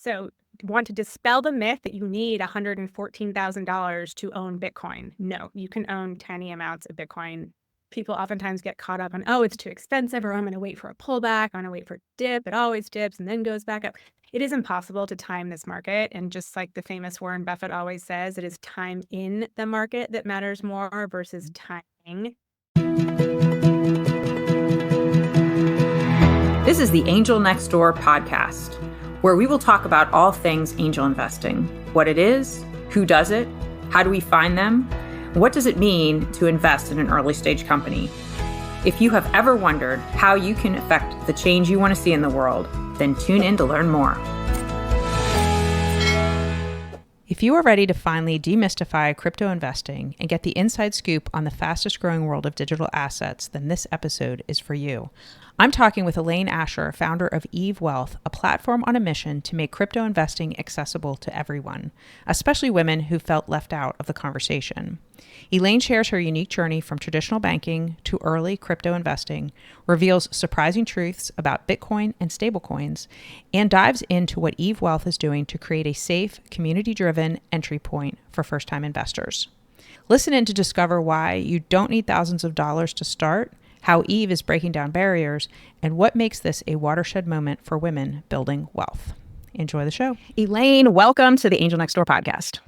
So, want to dispel the myth that you need $114,000 to own Bitcoin. No, you can own tiny amounts of Bitcoin. People oftentimes get caught up on, oh, it's too expensive, or I'm going to wait for a pullback, I'm going to wait for a dip. It always dips and then goes back up. It is impossible to time this market. And just like the famous Warren Buffett always says, it is time in the market that matters more versus timing. This is the Angel Next Door podcast, where we will talk about all things angel investing, what it is, who does it, how do we find them, what does it mean to invest in an early stage company. If you have ever wondered how you can affect the change you want to see in the world, then tune in to learn more. If you are ready to finally demystify crypto investing and get the inside scoop on the fastest growing world of digital assets, then this episode is for you. I'm talking with Elaine Asher, founder of Eve Wealth, a platform on a mission to make crypto investing accessible to everyone, especially women who felt left out of the conversation. Elaine shares her unique journey from traditional banking to early crypto investing, reveals surprising truths about Bitcoin and stablecoins, and dives into what Eve Wealth is doing to create a safe, community-driven entry point for first-time investors. Listen in to discover why you don't need thousands of dollars to start, how Eve is breaking down barriers, and what makes this a watershed moment for women building wealth. Enjoy the show. Elaine, welcome to the Angel Next Door podcast.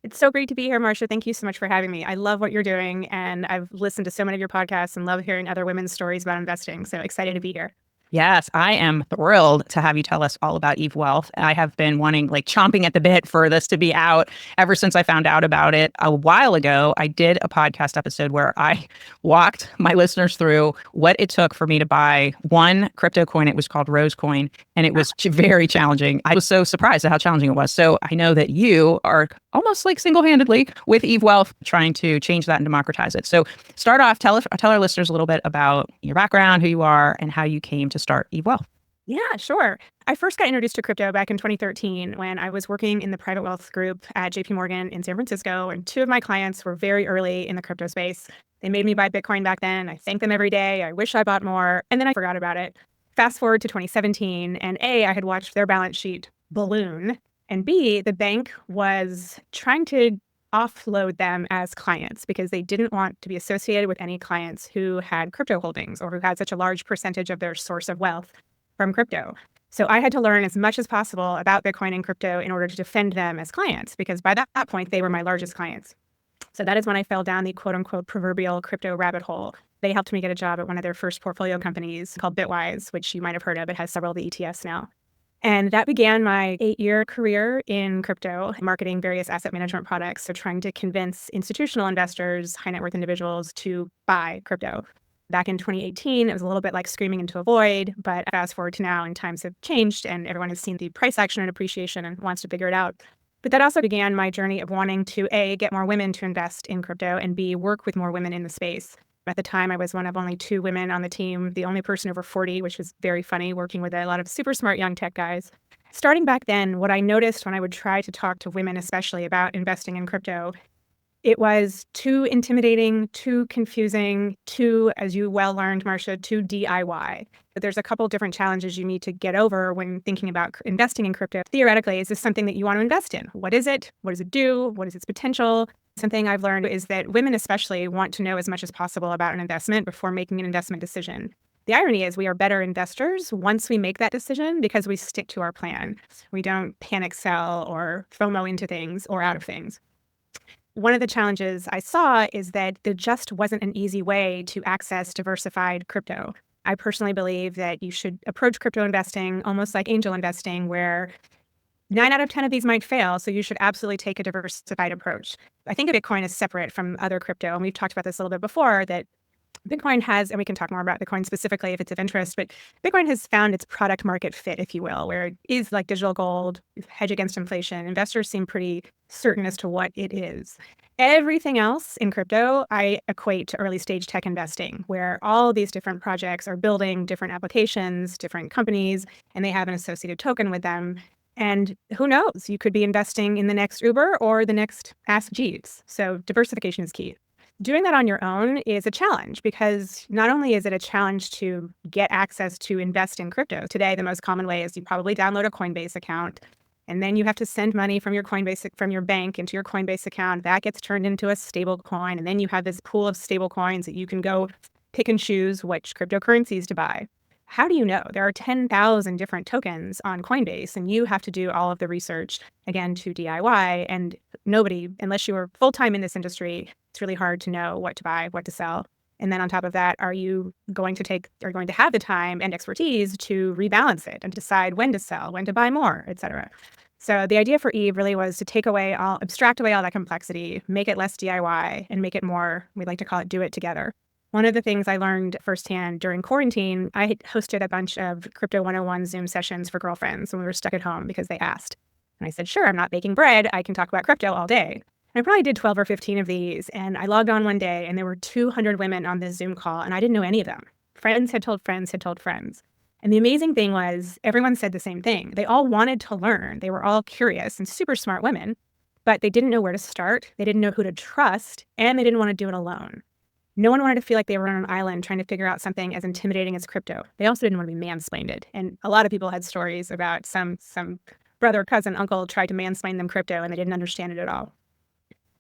It's so great to be here, Marcia. Thank you so much for having me. I love what you're doing, and I've listened to so many of your podcasts and love hearing other women's stories about investing. So excited to be here. Yes, I am thrilled to have you tell us all about Eve Wealth. I have been chomping at the bit for this to be out ever since I found out about it. A while ago, I did a podcast episode where I walked my listeners through what it took for me to buy one crypto coin. It was called Rose Coin, and it was very challenging. I was so surprised at how challenging it was. So I know that you are almost like single-handedly with Eve Wealth trying to change that and democratize it. So start off, tell our listeners a little bit about your background, who you are, and how you came to start Eve Wealth. Yeah, sure. I first got introduced to crypto back in 2013 when I was working in the private wealth group at JPMorgan in San Francisco, and two of my clients were very early in the crypto space. They made me buy Bitcoin back then. I thank them every day. I wish I bought more, and then I forgot about it. Fast forward to 2017, and A, I had watched their balance sheet balloon, and B, the bank was trying to offload them as clients because they didn't want to be associated with any clients who had crypto holdings or who had such a large percentage of their source of wealth from crypto. So I had to learn as much as possible about Bitcoin and crypto in order to defend them as clients, because by that point, they were my largest clients. So that is when I fell down the quote unquote proverbial crypto rabbit hole. They helped me get a job at one of their first portfolio companies called Bitwise, which you might have heard of. It has several of the ETFs now. And that began my 8-year career in crypto, marketing various asset management products. So trying to convince institutional investors, high net worth individuals to buy crypto. Back in 2018, it was a little bit like screaming into a void, but fast forward to now and times have changed and everyone has seen the price action and appreciation and wants to figure it out. But that also began my journey of wanting to A, get more women to invest in crypto, and B, work with more women in the space. At the time, I was one of only 2 women on the team, the only person over 40, which was very funny, working with a lot of super smart young tech guys. Starting back then, what I noticed when I would try to talk to women, especially about investing in crypto, it was too intimidating, too confusing, too, as you well learned, Marcia, too DIY. But there's a couple of different challenges you need to get over when thinking about investing in crypto. Theoretically, is this something that you want to invest in? What is it? What does it do? What is its potential? Something I've learned is that women especially want to know as much as possible about an investment before making an investment decision. The irony is we are better investors once we make that decision because we stick to our plan. We don't panic sell or FOMO into things or out of things. One of the challenges I saw is that there just wasn't an easy way to access diversified crypto. I personally believe that you should approach crypto investing almost like angel investing, where 9 out of 10 of these might fail, so you should absolutely take a diversified approach. I think Bitcoin is separate from other crypto, and we've talked about this a little bit before, that Bitcoin has, and we can talk more about Bitcoin specifically if it's of interest, but Bitcoin has found its product market fit, if you will, where it is like digital gold, hedge against inflation. Investors seem pretty certain as to what it is. Everything else in crypto, I equate to early stage tech investing, where all these different projects are building different applications, different companies, and they have an associated token with them. And who knows, you could be investing in the next Uber or the next Ask Jeeves. So diversification is key. Doing that on your own is a challenge because not only is it a challenge to get access to invest in crypto. Today, the most common way is you probably download a Coinbase account. And then you have to send money from your bank into your Coinbase account. That gets turned into a stable coin. And then you have this pool of stable coins that you can go pick and choose which cryptocurrencies to buy. How do you know? There are 10,000 different tokens on Coinbase, and you have to do all of the research, again, to DIY. And nobody, unless you are full-time in this industry, it's really hard to know what to buy, what to sell. And then on top of that, are you going to have the time and expertise to rebalance it and decide when to sell, when to buy more, et cetera? So the idea for Eve really was to abstract away all that complexity, make it less DIY, and make it more, we like to call it do it together. One of the things I learned firsthand during quarantine, I hosted a bunch of Crypto 101 Zoom sessions for girlfriends when we were stuck at home because they asked. And I said, sure, I'm not baking bread. I can talk about crypto all day. And I probably did 12 or 15 of these. And I logged on one day and there were 200 women on this Zoom call and I didn't know any of them. Friends had told friends had told friends. And the amazing thing was everyone said the same thing. They all wanted to learn. They were all curious and super smart women, but they didn't know where to start. They didn't know who to trust and they didn't want to do it alone. No one wanted to feel like they were on an island trying to figure out something as intimidating as crypto. They also didn't want to be mansplained. And a lot of people had stories about some brother, cousin, uncle tried to mansplain them crypto and they didn't understand it at all.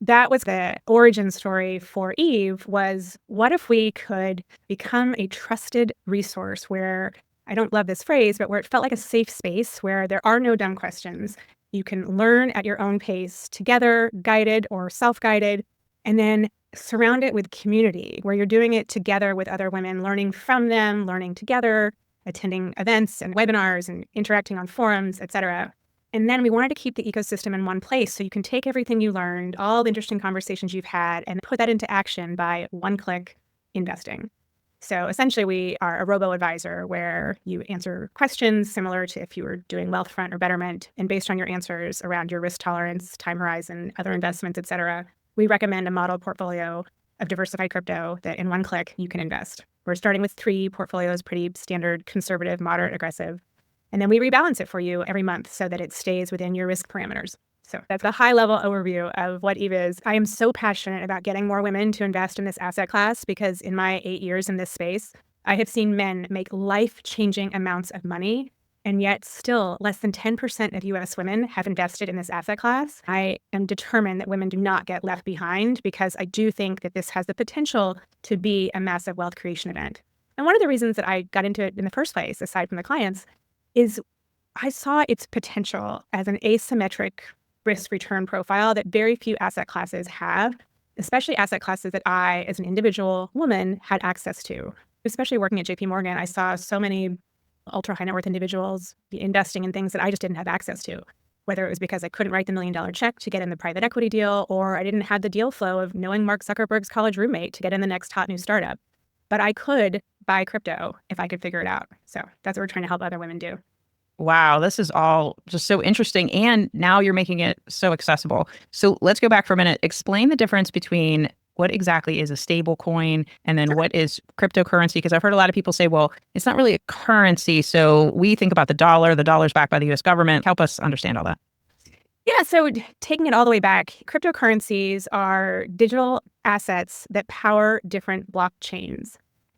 That was the origin story for Eve, was what if we could become a trusted resource where, I don't love this phrase, but where it felt like a safe space where there are no dumb questions. You can learn at your own pace, together, guided or self-guided, and then surround it with community where you're doing it together with other women, learning from them, learning together, attending events and webinars and interacting on forums, et cetera. And then we wanted to keep the ecosystem in one place so you can take everything you learned, all the interesting conversations you've had, and put that into action by one-click investing. So essentially, we are a robo-advisor where you answer questions similar to if you were doing Wealthfront or Betterment, and based on your answers around your risk tolerance, time horizon, other investments, et cetera, we recommend a model portfolio of diversified crypto that in one click you can invest. We're starting with 3 portfolios, pretty standard, conservative, moderate, aggressive. And then we rebalance it for you every month so that it stays within your risk parameters. So that's a high-level overview of what Eve is. I am so passionate about getting more women to invest in this asset class because in my 8 years in this space, I have seen men make life-changing amounts of money, and yet still less than 10% of U.S. women have invested in this asset class. I am determined that women do not get left behind because I do think that this has the potential to be a massive wealth creation event. And one of the reasons that I got into it in the first place, aside from the clients, is I saw its potential as an asymmetric risk-return profile that very few asset classes have, especially asset classes that I, as an individual woman, had access to. Especially working at JPMorgan, I saw so many ultra-high net worth individuals investing in things that I just didn't have access to, whether it was because I couldn't write the $1 million check to get in the private equity deal, or I didn't have the deal flow of knowing Mark Zuckerberg's college roommate to get in the next hot new startup. But I could buy crypto if I could figure it out. So that's what we're trying to help other women do. Wow, this is all just so interesting. And now you're making it so accessible. So let's go back for a minute. Explain the difference between what exactly is a stable coin and then what is cryptocurrency? Because I've heard a lot of people say, well, it's not really a currency. So we think about the dollar's backed by the US government. Help us understand all that. Yeah, so taking it all the way back, cryptocurrencies are digital assets that power different blockchains.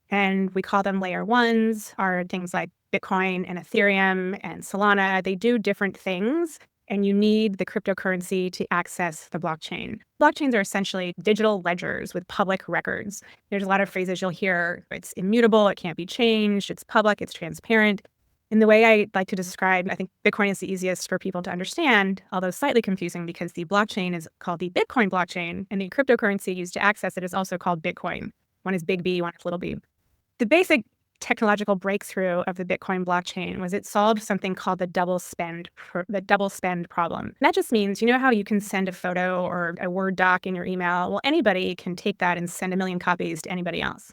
And we call them layer ones, are things like Bitcoin and Ethereum and Solana. They do different things, and you need the cryptocurrency to access the blockchain. Blockchains are essentially digital ledgers with public records. There's a lot of phrases you'll hear. It's immutable, it can't be changed, it's public, it's transparent. And the way I like to describe, I think Bitcoin is the easiest for people to understand, although slightly confusing because the blockchain is called the Bitcoin blockchain, and the cryptocurrency used to access it is also called Bitcoin. One is big B, one is little b. The basic technological breakthrough of the Bitcoin blockchain was it solved something called the double spend problem. And that just means, you know how you can send a photo or a Word doc in your email? Well, anybody can take that and send 1 million copies to anybody else.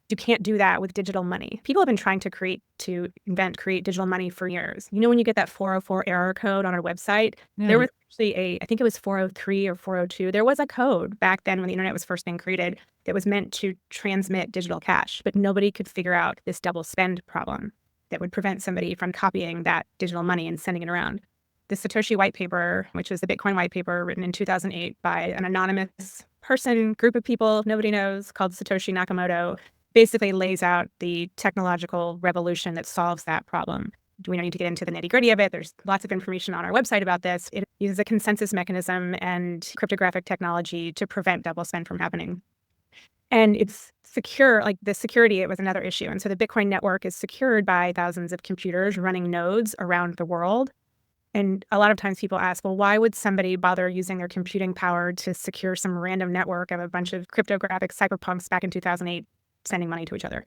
You can't do that with digital money. People have been trying to create digital money for years. You know, when you get that 404 error code on our website, there was actually I think it was 403 or 402. There was a code back then when the internet was first being created that was meant to transmit digital cash, but nobody could figure out this double spend problem that would prevent somebody from copying that digital money and sending it around. The Satoshi white paper, which was the Bitcoin white paper written in 2008 by an anonymous group of people nobody knows, called Satoshi Nakamoto, basically lays out the technological revolution that solves that problem. We don't need to get into the nitty-gritty of it. There's lots of information on our website about this. It uses a consensus mechanism and cryptographic technology to prevent double spend from happening. And it's secure, like the security, it was another issue. And so the Bitcoin network is secured by thousands of computers running nodes around the world. And a lot of times people ask, well, why would somebody bother using their computing power to secure some random network of a bunch of cryptographic cyberpunks back in 2008 sending money to each other?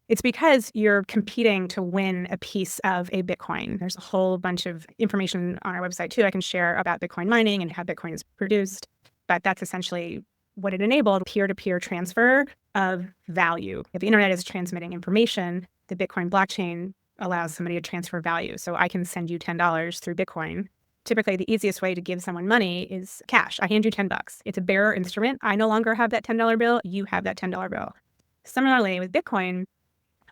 It's because you're competing to win a piece of a Bitcoin. There's a whole bunch of information on our website, too, I can share about Bitcoin mining and how Bitcoin is produced. But that's essentially what it enabled, peer-to-peer transfer of value. If the internet is transmitting information, the Bitcoin blockchain allows somebody to transfer value. So I can send you $10 through Bitcoin. Typically, the easiest way to give someone money is cash. I hand you $10. It's a bearer instrument. I no longer have that $10 bill. You have that $10 bill. Similarly, with Bitcoin,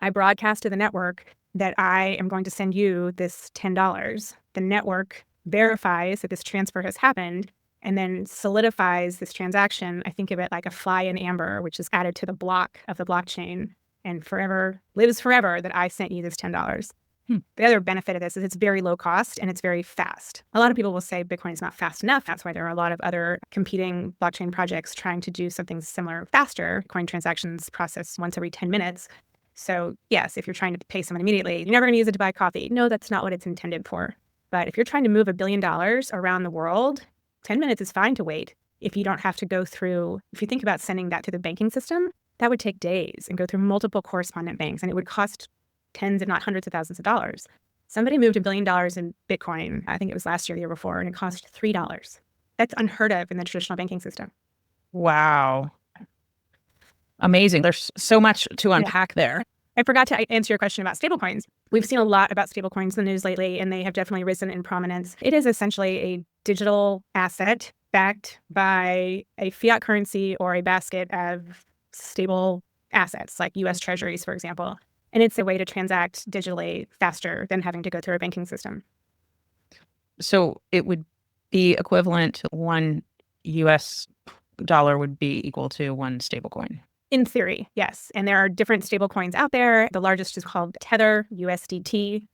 I broadcast to the network that I am going to send you this $10. The network verifies that this transfer has happened and then solidifies this transaction. I think of it like a fly in amber, which is added to the block of the blockchain and lives forever that I sent you this $10. The other benefit of this is it's very low cost and it's very fast. A lot of people will say Bitcoin is not fast enough. That's why there are a lot of other competing blockchain projects trying to do something similar faster. Coin transactions process once every 10 minutes. So yes, if you're trying to pay someone immediately, you're never going to use it to buy coffee. No, that's not what it's intended for. But if you're trying to move $1 billion around the world, 10 minutes is fine to wait. If you don't have to go through, if you think about sending that to the banking system, that would take days and go through multiple correspondent banks, and it would cost tens, if not hundreds of thousands of dollars. Somebody moved $1 billion in Bitcoin, I think it was last year, the year before, and it cost $3. That's unheard of in the traditional banking system. Wow. Amazing. There's so much to unpack there. I forgot to answer your question about stablecoins. We've seen a lot about stablecoins in the news lately, and they have definitely risen in prominence. It is essentially a digital asset backed by a fiat currency or a basket of stable assets, like U.S. Treasuries, for example. And it's a way to transact digitally faster than having to go through a banking system. So it would be equivalent to one U.S. dollar would be equal to one stablecoin. In theory, yes. And there are different stablecoins out there. The largest is called Tether, USDT.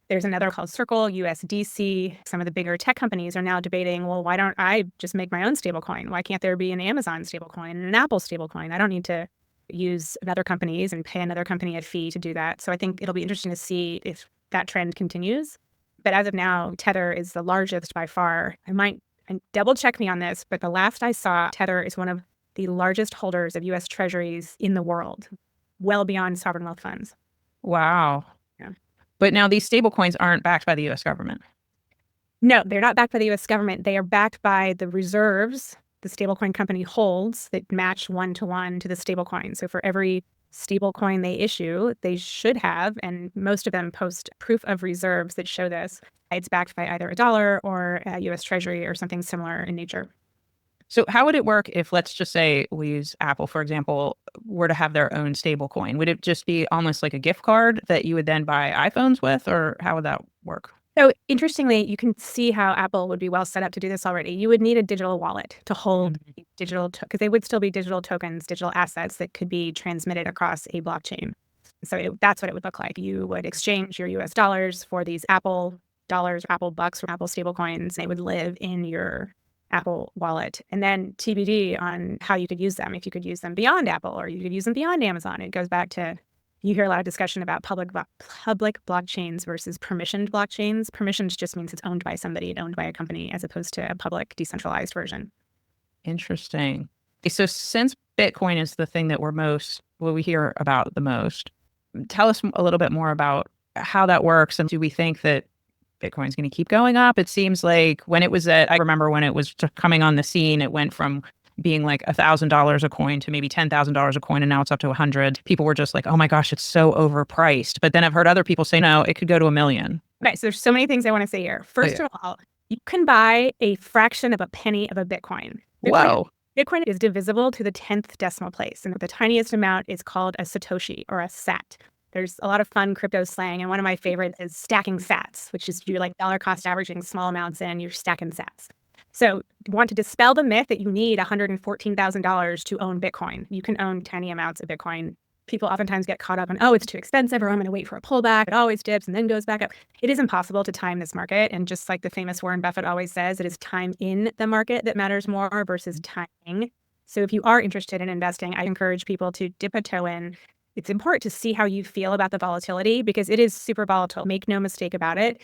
There's another called Circle, USDC. Some of the bigger tech companies are now debating, well, why don't I just make my own stablecoin? Why can't there be an Amazon stablecoin and an Apple stablecoin? I don't need to use other companies and pay another company a fee to do that. So I think it'll be interesting to see if that trend continues. But as of now, Tether is the largest by far. And double check me on this, but the last I saw, Tether is one of the largest holders of U.S. Treasuries in the world, well beyond sovereign wealth funds. Wow. Yeah. But now these stablecoins aren't backed by the U.S. government. No, they're not backed by the U.S. government. They are backed by the reserves the stablecoin company holds that match 1-to-1 to the stablecoin. So for every stablecoin they issue, they should have, and most of them post proof of reserves that show this. It's backed by either a dollar or a U.S. Treasury or something similar in nature. So how would it work if, let's just say we use Apple, for example, were to have their own stablecoin? Would it just be almost like a gift card that you would then buy iPhones with, or how would that work? So interestingly, you can see how Apple would be well set up to do this already. You would need a digital wallet to hold digital, because they would still be digital tokens, digital assets that could be transmitted across a blockchain. So that's what it would look like. You would exchange your US dollars for these Apple dollars, Apple bucks, or Apple stablecoins. They would live in your Apple wallet. And then TBD on how you could use them. If you could use them beyond Apple or you could use them beyond Amazon. It goes back to, you hear a lot of discussion about public blockchains versus permissioned blockchains. Permissioned just means it's owned by somebody and owned by a company as opposed to a public decentralized version. Interesting. So since Bitcoin is the thing that we hear about the most, tell us a little bit more about how that works. And do we think that Bitcoin's going to keep going up? It seems like I remember when it was coming on the scene, it went from being like $1,000 a coin to maybe $10,000 a coin, and now it's up to 100. People were just like, oh my gosh, it's so overpriced. But then I've heard other people say, no, it could go to $1 million. Okay, so there's so many things I want to say here. First of all, you can buy a fraction of a penny of a Bitcoin. Whoa. Bitcoin is divisible to the 10th decimal place, and the tiniest amount is called a Satoshi or a sat. There's a lot of fun crypto slang, and one of my favorites is stacking sats, which is you're like dollar cost averaging small amounts in, you're stacking sats. So you want to dispel the myth that you need $114,000 to own Bitcoin. You can own tiny amounts of Bitcoin People oftentimes get caught up in, oh, it's too expensive, or I'm going to wait for a pullback. It always dips and then goes back up. It is impossible to time this market. And just like the famous Warren Buffett always says, it is time in the market that matters more versus timing. So if you are interested in investing, I encourage people to dip a toe in. It's important to see how you feel about the volatility because it is super volatile. Make no mistake about it.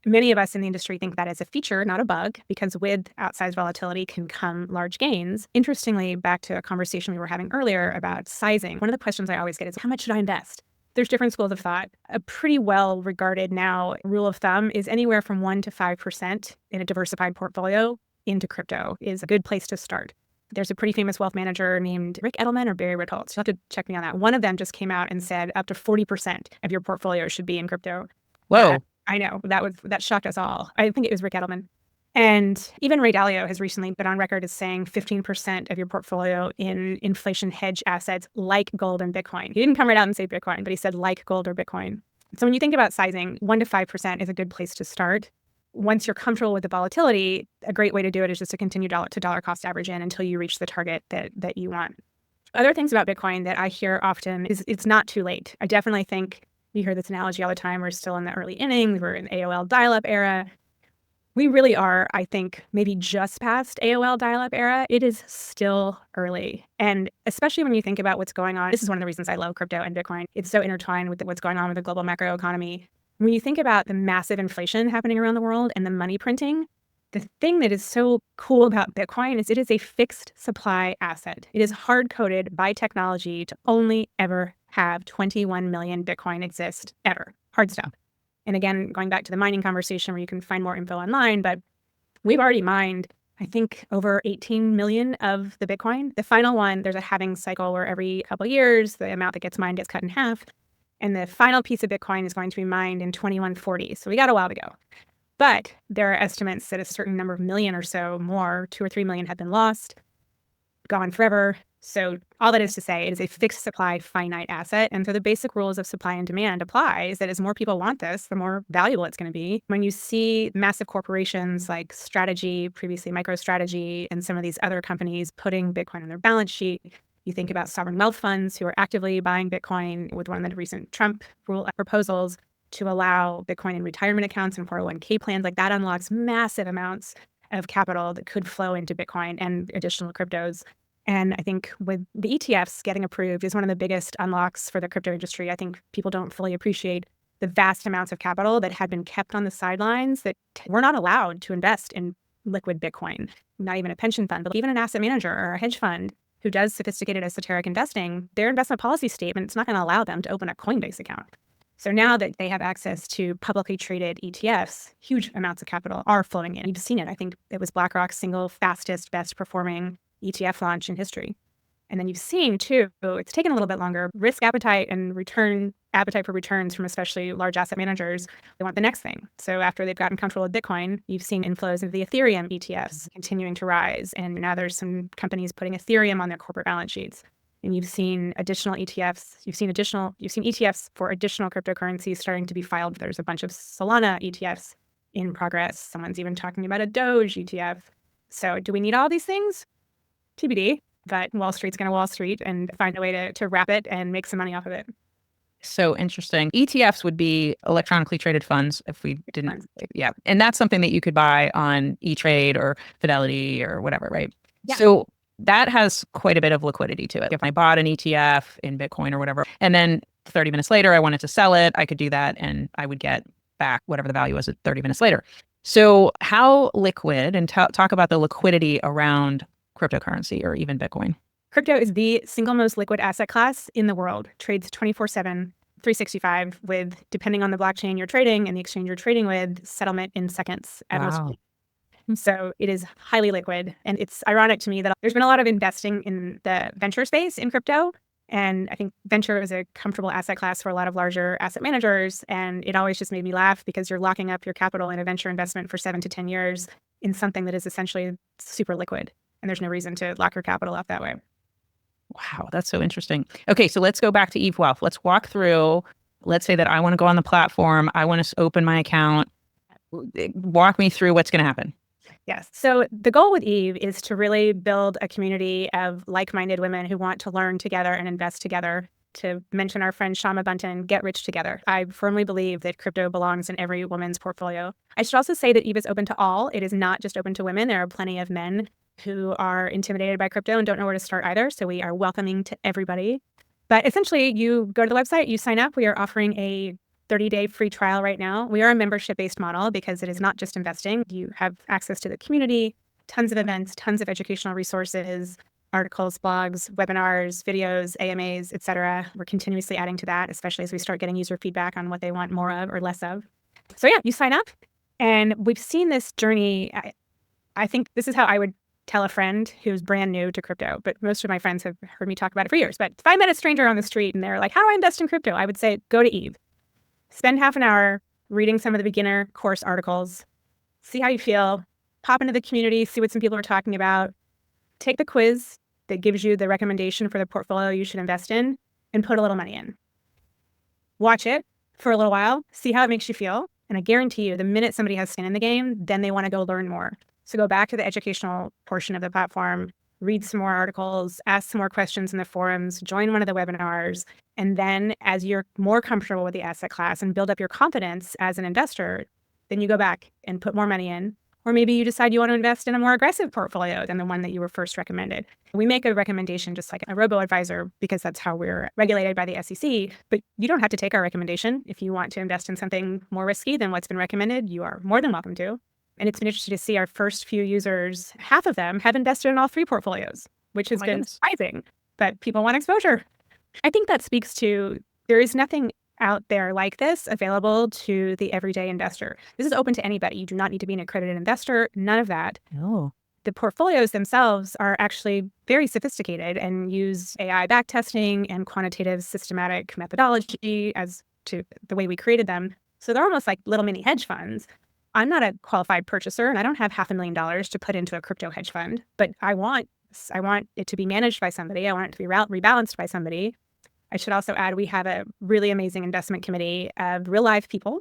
Many of us in the industry think that is a feature, not a bug, because with outsized volatility can come large gains. Interestingly, back to a conversation we were having earlier about sizing, one of the questions I always get is, how much should I invest? There's different schools of thought. A pretty well regarded now rule of thumb is anywhere from 1% to 5% in a diversified portfolio into crypto is a good place to start. There's a pretty famous wealth manager named Rick Edelman or Barry Ritholtz. You'll have to check me on that. One of them just came out and said up to 40% of your portfolio should be in crypto. Whoa. I know, that shocked us all. I think it was Rick Edelman. And even Ray Dalio has recently been on record as saying 15% of your portfolio in inflation hedge assets like gold and Bitcoin. He didn't come right out and say Bitcoin, but he said like gold or Bitcoin. So when you think about sizing, 1% to 5% is a good place to start. Once you're comfortable with the volatility, a great way to do it is just to continue dollar to dollar cost average in until you reach the target that you want. Other things about Bitcoin that I hear often is it's not too late. I definitely think we hear this analogy all the time. We're still in the early innings. We're in the AOL dial-up era. We really are, I think, maybe just past AOL dial-up era. It is still early. And especially when you think about what's going on, this is one of the reasons I love crypto and Bitcoin. It's so intertwined with what's going on with the global macroeconomy. When you think about the massive inflation happening around the world and the money printing, the thing that is so cool about Bitcoin is it is a fixed supply asset. It is hard-coded by technology to only ever have 21 million Bitcoin exist ever. Hard stop. And again, going back to the mining conversation where you can find more info online, but we've already mined, I think, over 18 million of the Bitcoin. The final one, there's a halving cycle where every couple of years, the amount that gets mined gets cut in half. And the final piece of Bitcoin is going to be mined in 2140. So we got a while to go. But there are estimates that a certain number of million or so more, 2 or 3 million, have been lost, gone forever. So all that is to say, it is a fixed supply, finite asset. And so the basic rules of supply and demand applies that as more people want this, the more valuable it's going to be. When you see massive corporations like Strategy, previously MicroStrategy, and some of these other companies putting Bitcoin on their balance sheet, you think about sovereign wealth funds who are actively buying Bitcoin with one of the recent Trump rule proposals to allow Bitcoin in retirement accounts and 401k plans. Like that unlocks massive amounts of capital that could flow into Bitcoin and additional cryptos. And I think with the ETFs getting approved is one of the biggest unlocks for the crypto industry. I think people don't fully appreciate the vast amounts of capital that had been kept on the sidelines that were not allowed to invest in liquid Bitcoin, not even a pension fund, but even an asset manager or a hedge fund who does sophisticated esoteric investing. Their investment policy statement is not going to allow them to open a Coinbase account. So now that they have access to publicly traded ETFs, huge amounts of capital are flowing in. You've seen it. I think it was BlackRock's single fastest, best performing ETF launch in history. And then you've seen too, it's taken a little bit longer, risk appetite and appetite for returns from especially large asset managers. They want the next thing. So after they've gotten comfortable with Bitcoin, you've seen inflows of the Ethereum ETFs continuing to rise. And now there's some companies putting Ethereum on their corporate balance sheets. And you've seen additional ETFs. You've seen ETFs for additional cryptocurrencies starting to be filed. There's a bunch of Solana ETFs in progress. Someone's even talking about a Doge ETF. So do we need all these things? TBD. But Wall Street's going to Wall Street and find a way to wrap it and make some money off of it. So interesting. ETFs would be electronically traded funds if we didn't. Yeah. And that's something that you could buy on E-Trade or Fidelity or whatever, right? Yeah. So that has quite a bit of liquidity to it. If I bought an ETF in Bitcoin or whatever, and then 30 minutes later, I wanted to sell it, I could do that and I would get back whatever the value was at 30 minutes later. So how liquid, and talk about the liquidity around cryptocurrency or even Bitcoin. Crypto is the single most liquid asset class in the world. Trades 24/7, 365 with, depending on the blockchain you're trading and the exchange you're trading with, settlement in seconds at most. So it is highly liquid. And it's ironic to me that there's been a lot of investing in the venture space in crypto. And I think venture is a comfortable asset class for a lot of larger asset managers. And it always just made me laugh because you're locking up your capital in a venture investment for 7 to 10 years in something that is essentially super liquid. And there's no reason to lock your capital up that way. Wow, that's so interesting. Okay, so let's go back to Eve Wealth. Let's walk through, let's say that I want to go on the platform. I want to open my account. Walk me through what's going to happen. Yes. So the goal with Eve is to really build a community of like-minded women who want to learn together and invest together. to mention our friend Shama Bunton, get rich together. I firmly believe that crypto belongs in every woman's portfolio. I should also say that EVE is open to all. It is not just open to women. There are plenty of men who are intimidated by crypto and don't know where to start either. So we are welcoming to everybody. But essentially, you go to the website, you sign up. We are offering a 30-day free trial right now. We are a membership-based model because it is not just investing. You have access to the community, tons of events, tons of educational resources, articles, blogs, webinars, videos, AMAs, et cetera. We're continuously adding to that, especially as we start getting user feedback on what they want more of or less of. So yeah, you sign up. And we've seen this journey. I think this is how I would tell a friend who's brand new to crypto, but most of my friends have heard me talk about it for years. But if I met a stranger on the street and they're like, how do I invest in crypto? I would say, go to EVE. Spend half an hour reading some of the beginner course articles, see how you feel, pop into the community, see what some people are talking about, take the quiz that gives you the recommendation for the portfolio you should invest in, and put a little money in. Watch it for a little while, see how it makes you feel. And I guarantee you, the minute somebody has skin in the game, then they want to go learn more. So go back to the educational portion of the platform, read some more articles, ask some more questions in the forums, join one of the webinars. And then as you're more comfortable with the asset class and build up your confidence as an investor, then you go back and put more money in. Or maybe you decide you want to invest in a more aggressive portfolio than the one that you were first recommended. We make a recommendation just like a robo-advisor because that's how we're regulated by the SEC. But you don't have to take our recommendation. If you want to invest in something more risky than what's been recommended, you are more than welcome to. And it's been interesting to see our first few users, half of them have invested in all three portfolios, which has been surprising. But people want exposure. I think that speaks to there is nothing out there like this available to the everyday investor. This is open to anybody. You do not need to be an accredited investor, none of that. Oh. The portfolios themselves are actually very sophisticated and use AI backtesting and quantitative systematic methodology as to the way we created them. So they're almost like little mini hedge funds. I'm not a qualified purchaser and I don't have $500,000 to put into a crypto hedge fund, but I want it to be managed by somebody. I want it to be rebalanced by somebody. I should also add, we have a really amazing investment committee of real live people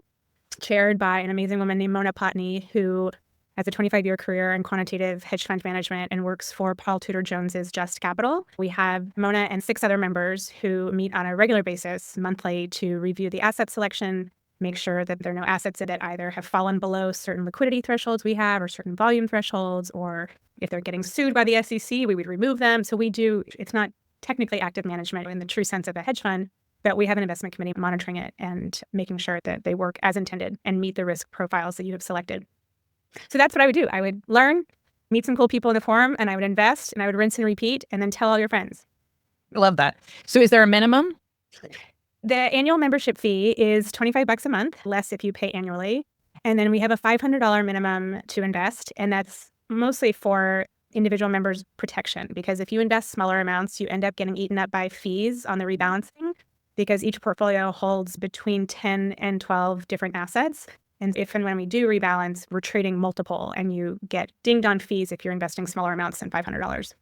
chaired by an amazing woman named Mona Potney, who has a 25-year career in quantitative hedge fund management and works for Paul Tudor Jones's Just Capital. We have Mona and 6 other members who meet on a regular basis monthly to review the asset selection, make sure that there are no assets that either have fallen below certain liquidity thresholds we have or certain volume thresholds, or if they're getting sued by the SEC, we would remove them. So it's not technically active management in the true sense of a hedge fund, but we have an investment committee monitoring it and making sure that they work as intended and meet the risk profiles that you have selected. So that's what I would do. I would learn, meet some cool people in the forum, and I would invest, and I would rinse and repeat, and then tell all your friends. I love that. So is there a minimum? The annual membership fee is $25 a month, less if you pay annually. And then we have a $500 minimum to invest, and that's mostly for individual members' protection, because if you invest smaller amounts, you end up getting eaten up by fees on the rebalancing, because each portfolio holds between 10 and 12 different assets. And if and when we do rebalance, we're trading multiple, and you get dinged on fees if you're investing smaller amounts than $500.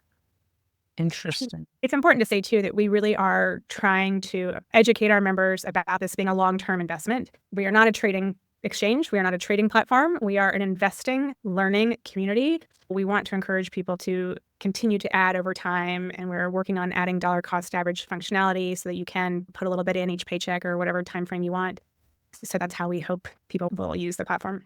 Interesting. It's important to say, too, that we really are trying to educate our members about this being a long-term investment. We are not a trading exchange. We are not a trading platform. We are an investing, learning community. We want to encourage people to continue to add over time, and we're working on adding dollar cost average functionality so that you can put a little bit in each paycheck or whatever time frame you want. So that's how we hope people will use the platform.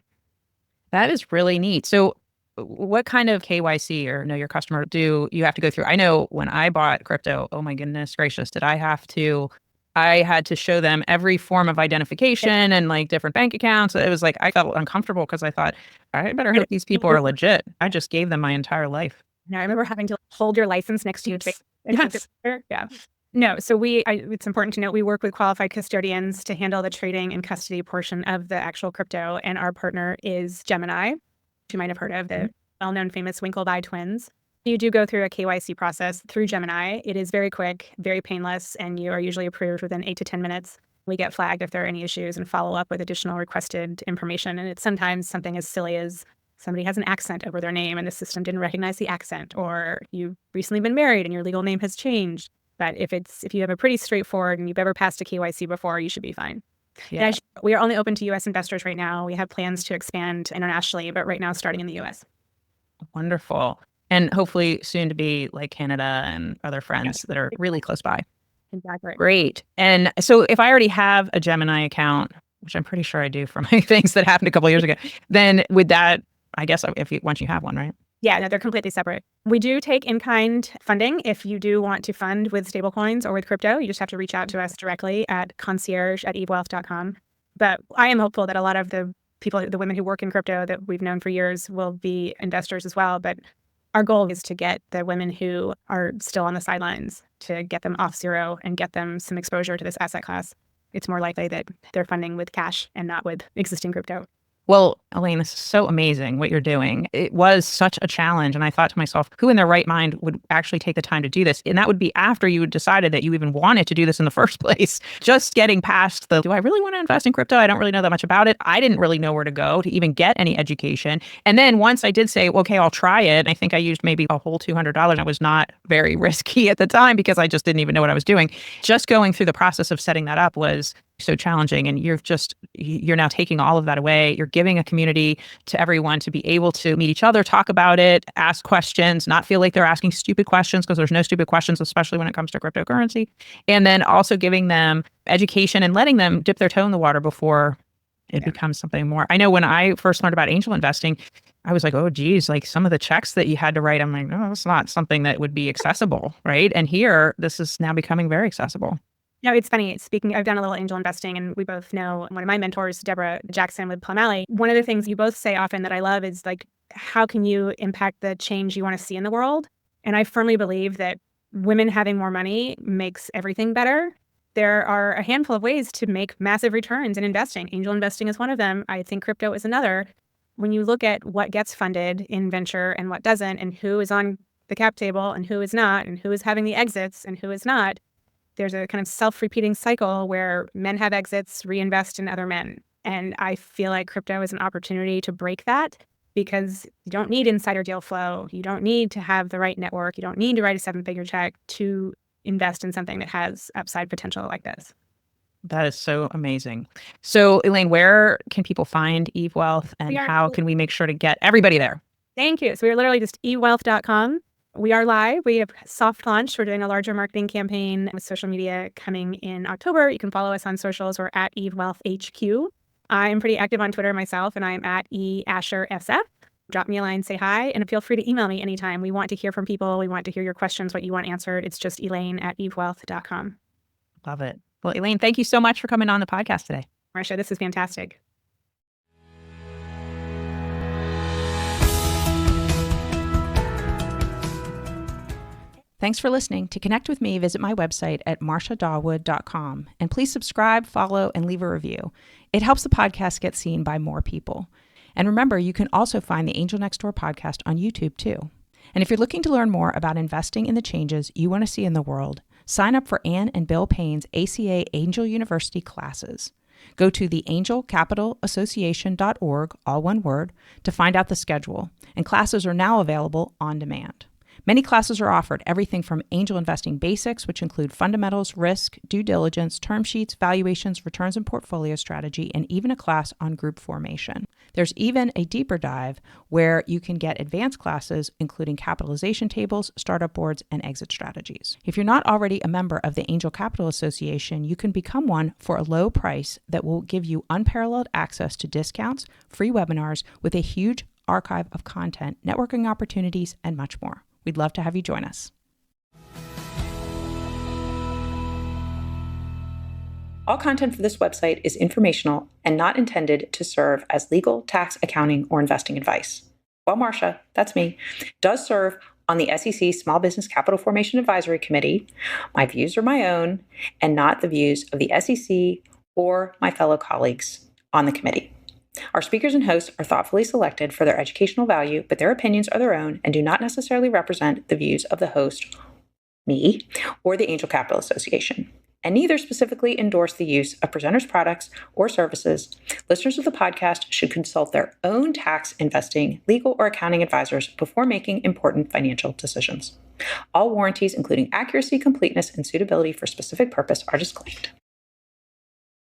That is really neat. So what kind of KYC or know your customer do you have to go through? I know when I bought crypto, oh my goodness gracious, I had to show them every form of identification and like different bank accounts. It was like, I felt uncomfortable because I thought, I better hope these people are legit. I just gave them my entire life. Now, I remember having to hold your license next to you. Yes. Yeah. No, so it's important to note we work with qualified custodians to handle the trading and custody portion of the actual crypto. And our partner is Gemini, which you might have heard of, the well-known famous Winklevi twins. You do go through a KYC process through Gemini. It is very quick, very painless, and you are usually approved within 8 to 10 minutes. We get flagged if there are any issues and follow up with additional requested information. And it's sometimes something as silly as somebody has an accent over their name and the system didn't recognize the accent, or you've recently been married and your legal name has changed. But if you have a pretty straightforward and you've ever passed a KYC before, you should be fine. Yeah. We are only open to U.S. investors right now. We have plans to expand internationally, but right now starting in the U.S. Wonderful. And hopefully soon to be like Canada and other friends that are really close by. Exactly. Great. And so if I already have a Gemini account, which I'm pretty sure I do for my things that happened a couple of years ago, then would that, I guess, once you have one, right? Yeah, no, they're completely separate. We do take in-kind funding if you do want to fund with stablecoins or with crypto. You just have to reach out to us directly at concierge@evewealth.com. But I am hopeful that a lot of the women who work in crypto that we've known for years will be investors as well. But our goal is to get the women who are still on the sidelines, to get them off zero and get them some exposure to this asset class. It's more likely that they're funding with cash and not with existing crypto. Well, Elaine, this is so amazing what you're doing. It was such a challenge. And I thought to myself, who in their right mind would actually take the time to do this? And that would be after you decided that you even wanted to do this in the first place. Just getting past do I really want to invest in crypto? I don't really know that much about it. I didn't really know where to go to even get any education. And then once I did say, okay, I'll try it. I think I used maybe a whole $200. I was not very risky at the time because I just didn't even know what I was doing. Just going through the process of setting that up was so challenging. And you're now taking all of that away. You're giving a community to everyone to be able to meet each other, talk about it, ask questions, not feel like they're asking stupid questions, because there's no stupid questions, especially when it comes to cryptocurrency. And then also giving them education and letting them dip their toe in the water before it becomes something more. I know when I first learned about angel investing, I was like, oh, geez, like some of the checks that you had to write, I'm like, no, it's not something that would be accessible, right? And here, this is now becoming very accessible. No, it's funny. I've done a little angel investing, and we both know one of my mentors, Deborah Jackson with Plum Alley. One of the things you both say often that I love is like, how can you impact the change you want to see in the world? And I firmly believe that women having more money makes everything better. There are a handful of ways to make massive returns in investing. Angel investing is one of them. I think crypto is another. When you look at what gets funded in venture and what doesn't, and who is on the cap table and who is not, and who is having the exits and who is not, there's a kind of self-repeating cycle where men have exits, reinvest in other men. And I feel like crypto is an opportunity to break that, because you don't need insider deal flow. You don't need to have the right network. You don't need to write a 7-figure check to invest in something that has upside potential like this. That is so amazing. So, Elaine, where can people find Eve Wealth, and how can we make sure to get everybody there? Thank you. So we are literally just evewealth.com. We are live. We have soft launched. We're doing a larger marketing campaign with social media coming in October. You can follow us on socials. We're at Eve Wealth HQ. I'm pretty active on Twitter myself, and I'm at EAsherSF. Drop me a line, say hi, and feel free to email me anytime. We want to hear from people. We want to hear your questions, what you want answered. It's just Elaine@evewealth.com. Love it. Well, Elaine, thank you so much for coming on the podcast today. Marcia, this is fantastic. Thanks for listening. To connect with me, visit my website at marciadawood.com. And please subscribe, follow, and leave a review. It helps the podcast get seen by more people. And remember, you can also find the Angel Next Door podcast on YouTube too. And if you're looking to learn more about investing in the changes you want to see in the world, sign up for Ann and Bill Payne's ACA Angel University classes. Go to theangelcapitalassociation.org, all one word, to find out the schedule. And classes are now available on demand. Many classes are offered, everything from angel investing basics, which include fundamentals, risk, due diligence, term sheets, valuations, returns and portfolio strategy, and even a class on group formation. There's even a deeper dive where you can get advanced classes, including capitalization tables, startup boards, and exit strategies. If you're not already a member of the Angel Capital Association, you can become one for a low price that will give you unparalleled access to discounts, free webinars with a huge archive of content, networking opportunities, and much more. We'd love to have you join us. All content for this website is informational and not intended to serve as legal, tax, accounting, or investing advice. While Marcia, that's me, does serve on the SEC Small Business Capital Formation Advisory Committee, my views are my own and not the views of the SEC or my fellow colleagues on the committee. Our speakers and hosts are thoughtfully selected for their educational value, but their opinions are their own and do not necessarily represent the views of the host, me, or the Angel Capital Association, and neither specifically endorse the use of presenters' products or services. Listeners of the podcast should consult their own tax, investing, legal, or accounting advisors before making important financial decisions. All warranties, including accuracy, completeness, and suitability for specific purpose, are disclaimed.